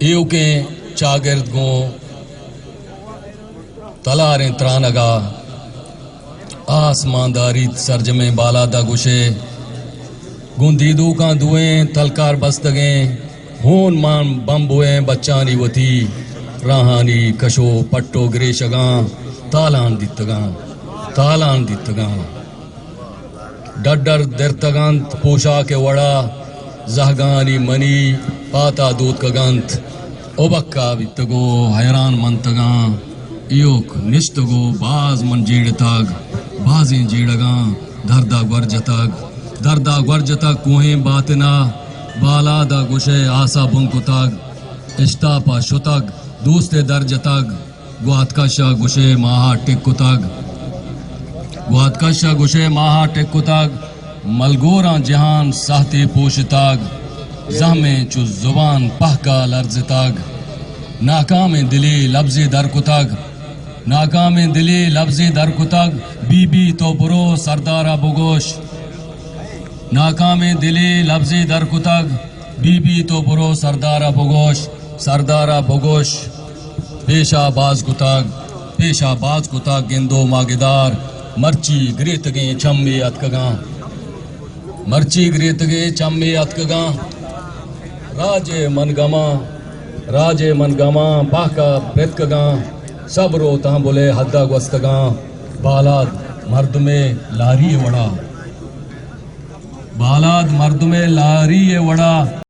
ایو کے چاگرد گوں تلاریں ترانگا آسمان داریت سرجمیں بالا دا گشے گندیدو کا دوئیں تلکار بستگیں ہون مان بمبوئیں بچانی وتی راہانی کشو پٹو گریشگاں تالان دیتگاں ڈڈر درتگانت پوشا کے وڑا زہگانی منی پاتا دودھ کگانت اوبکا بیتگو حیران منتگاں ایوک نشتگو باز من جیڑتاگ بازیں جیڑگاں دردہ گورجتاگ کوہیں باتنا بالا دا گوشے آسا بنکتاگ اشتاپا شتاگ دوست درجتاگ گواتکشا گوشے ماہا ٹکتاگ ملگوراں جہان ساہتے پوشتاگ زہمیں چو زبان پہکا لرزتاگ ناکام دلی لفظی درکتاگ بی بی تو برو سردارا بگوش ناکام دلی لفظی درکتاگ بی بی تو برو سردارا بگوش پیشا باز کتاگ گندو ماگدار مرچی گریتگیں چمی اتکگاں راجے منگما پاکا پرتکگاں صبرو تہاں بولے حدہ گوستگاں بالاد مرد میں لاری وڑا